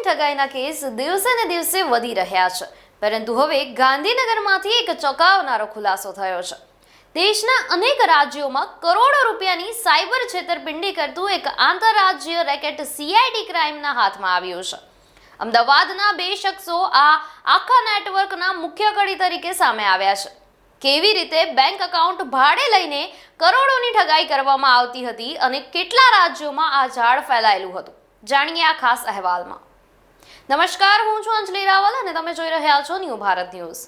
ઠગાઈના case દિવસે ને દિવસે વધી રહ્યા છે, પરંતુ હવે ગાંધીનગરમાંથી એક ચોંકાવનારો ખુલાસો થયો છે। દેશના અનેક રાજ્યોમાં કરોડો રૂપિયાની સાયબર છેતરપિંડી કરતું એક આંતરરાજ્ય રેકેટ સીઆઈડી ક્રાઇમના હાથમાં આવ્યું છે। અમદાવાદના બે શખ્સો આ આખા નેટવર્કના મુખ્ય કડી તરીકે સામે આવ્યા છે। કેવી રીતે બેંક એકાઉન્ટ ભાડે લઈને કરોડોની ઠગાઈ કરવામાં આવતી હતી અને કેટલા રાજ્યોમાં આ જાળ ફેલાયેલું હતું, જાણીએ આ ખાસ અહેવાલમાં। નમસ્કાર, હું છું અંજલિ રાવલ અને તમે જોઈ રહ્યા છો ન્યૂ ભારત ન્યૂઝ।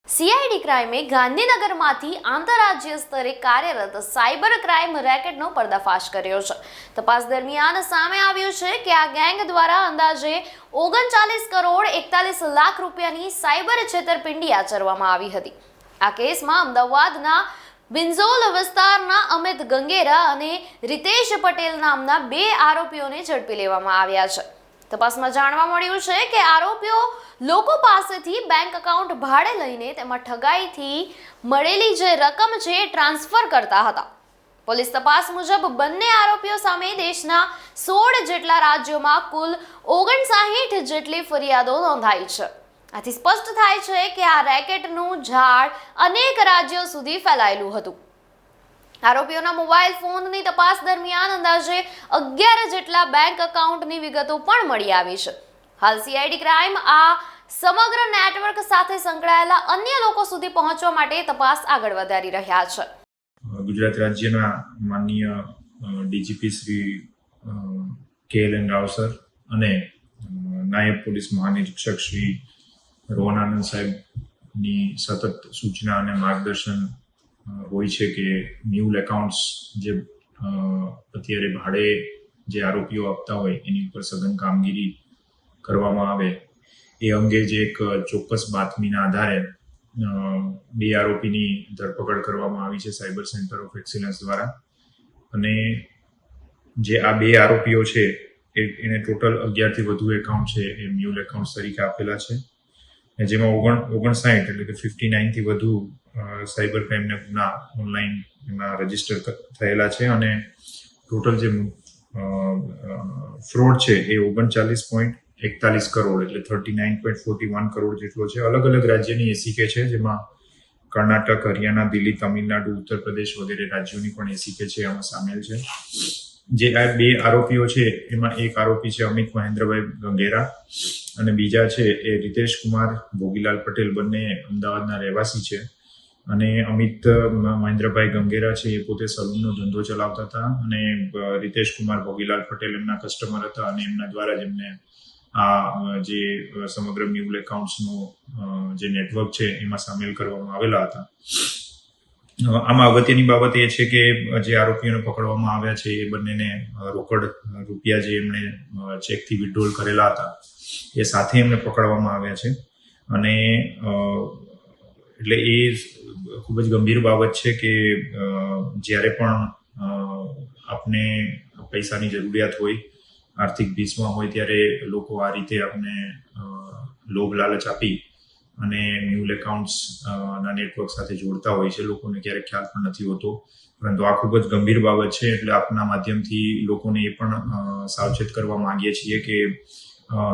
સીઆઈડી ક્રાઇમે ગાંધીનગરમાંથી આંતરરાજ્ય સ્તરે કાર્યરત સાયબર ક્રાઇમ રેકેટનો પર્દાફાશ કર્યો છે। તપાસ દરમિયાન સામે આવ્યું છે કે આ ગેંગ દ્વારા અંદાજે 39 કરોડ 41 લાખ રૂપિયાની સાયબર છેતરપિંડી આચરવામાં આવી હતી। આ કેસમાં અમદાવાદના બિંઝોલ વિસ્તારના અમિત ગંગેરા અને રીતેશ પટેલ નામના બે આરોપીઓને ઝડપી લેવામાં આવ્યા છે। તપાસમાં જાણવા મળ્યું છે કે આરોપીઓ લોકો પાસેથી બેંક એકાઉન્ટ ભાડે લઈને તેમાં ઠગાઈથી મળેલી જે રકમ છે એ ટ્રાન્સફર કરતા હતા। પોલીસ તપાસ મુજબ બંને આરોપીઓ સામે દેશના 16 જેટલા રાજ્યોમાં કુલ 59 જેટલી ફરિયાદો નોંધાઈ છે। આથી સ્પષ્ટ થાય છે કે આ રેકેટનું જાળ અનેક રાજ્યો સુધી ફેલાયેલું હતું। આરોપીઓના મોબાઈલ ફોનની તપાસ દરમિયાન અંદાજે 11 જેટલા બેંક એકાઉન્ટની વિગતો પણ મળી આવી છે। હાલ સીઆઈડી ક્રાઇમ આ સમગ્ર નેટવર્ક સાથે સંકળાયેલા અન્ય લોકો સુધી પહોંચવા માટે તપાસ આગળ વધારી રહ્યા છે। ગુજરાત રાજ્યના માનનીય DGP Shri KLN Rao sir અને નાયબ પોલીસ મહાનિરીક્ષક શ્રી રોહન આનંદ સાહેબની સતત સૂચના અને માર્ગદર્શન હોય છે કે મ્યુલ એકાઉન્ટ્સ જે અત્યારે ભાડે જે આરોપીઓ આપતા હોય એની ઉપર સઘન કામગીરી કરવામાં આવે એ અંગે જે એક ચોક્કસ બાતમીના આધારે બે આરોપીની ધરપકડ કરવામાં આવી છે સાયબર સેન્ટર ઓફ એક્સિલન્સ દ્વારા। અને જે આ બે આરોપીઓ છે એને ટોટલ 11 થી વધુ એકાઉન્ટ છે એ મ્યુલ એકાઉન્ટ તરીકે આપેલા છે, જેમાં 59 એટલે કે 59 થી વધુ સાયબર ક્રાઇમના ગુના ઓનલાઈન એમાં રજીસ્ટર થયેલા છે અને ટોટલ જે ફ્રોડ છે એ 39.41 કરોડ એટલે 39.41 કરોડ જેટલો છે। અલગ અલગ રાજ્યની એસીકે છે, જેમાં કર્ણાટક, હરિયાણા, દિલ્હી, તમિલનાડુ, ઉત્તર પ્રદેશ વગેરે રાજ્યોની પણ એસીકે છે આમાં સામેલ છે। જે આ બે આરોપીઓ છે એમાં એક આરોપી છે અમિત મહેન્દ્રભાઈ ગંગેરા અને બીજા છે એ રીતેશ કુમાર ભોગીલાલ પટેલ, બંને અમદાવાદના રહેવાસી છે। અને અમિત મહેન્દ્રભાઈ ગંગેરા છે એ પોતે સલૂનનો ધંધો ચલાવતા હતા અને રીતેશ કુમાર ભોગીલાલ પટેલ એમના કસ્ટમર હતા અને એમના દ્વારા જ એમને આ જે સમગ્ર મ્યુલ એકાઉન્ટ્સનો જે નેટવર્ક છે એમાં સામેલ કરવામાં આવેલા હતા। આમાં અગત્યની બાબત એ છે કે જે આરોપીઓને પકડવામાં આવ્યા છે એ બંનેને રોકડ રૂપિયા જે એમણે ચેકથી વિથડ્રોલ કરેલા હતા એ સાથે એમને પકડવામાં આવ્યા છે। અને એટલે એ ખૂબ જ ગંભીર બાબત છે કે જ્યારે પણ આપને પૈસાની જરૂરિયાત હોય, આર્થિક ભીસમાં હોય, ત્યારે લોકો આ રીતે આપને લોભ લાલચ આપી અને મ્યુલ એકાઉન્ટ્સ ના નેટવર્ક સાથે જોડતા હોય છે। લોકોને ક્યારેક ખ્યાલ પણ નથી હોતો, પરંતુ આ ખૂબ જ ગંભીર બાબત છે। એટલે આપના માધ્યમથી લોકોને એ પણ સાવચેત કરવા માંગીએ છીએ કે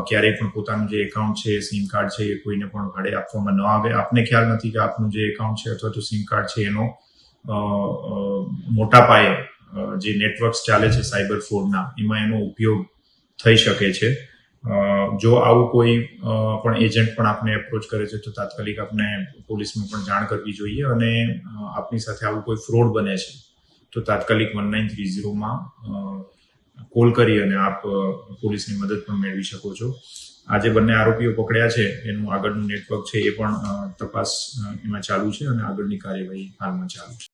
ક્યારેય પણ પોતાનું જે એકાઉન્ટ છે, સિમ કાર્ડ છે એ કોઈને પણ ભાડે આપવામાં ન આવે। આપને ખ્યાલ નથી કે આપનું જે એકાઉન્ટ છે અથવા તો સિમ કાર્ડ છે એનો મોટા પાયે જે નેટવર્ક્સ ચાલે છે સાયબર ફ્રોડના એમાં એનો ઉપયોગ થઈ શકે છે। જો આવું કોઈ પણ એજન્ટ પણ આપને એપ્રોચ કરે છે તો તાત્કાલિક આપને પોલીસમાં પણ જાણ કરવી જોઈએ અને આપની સાથે આવું કોઈ ફ્રોડ બને છે તો તાત્કાલિક 1930માં કોલ કરી અને આપ પોલીસની મદદ પણ મેળવી શકો છો। આ જે બંને આરોપીઓ પકડ્યા છે એનું આગળનું નેટવર્ક છે એ પણ તપાસ એમાં ચાલુ છે અને આગળની કાર્યવાહી હાલમાં ચાલુ છે।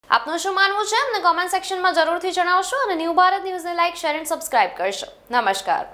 આપનું શું માનવું છે અમને કોમેન્ટ સેક્શનમાં જરૂરથી જણાવશો અને ન્યૂ ભારત ન્યૂઝને લાઇક, શેર અને સબસ્ક્રાઇબ કરશો। નમસ્કાર।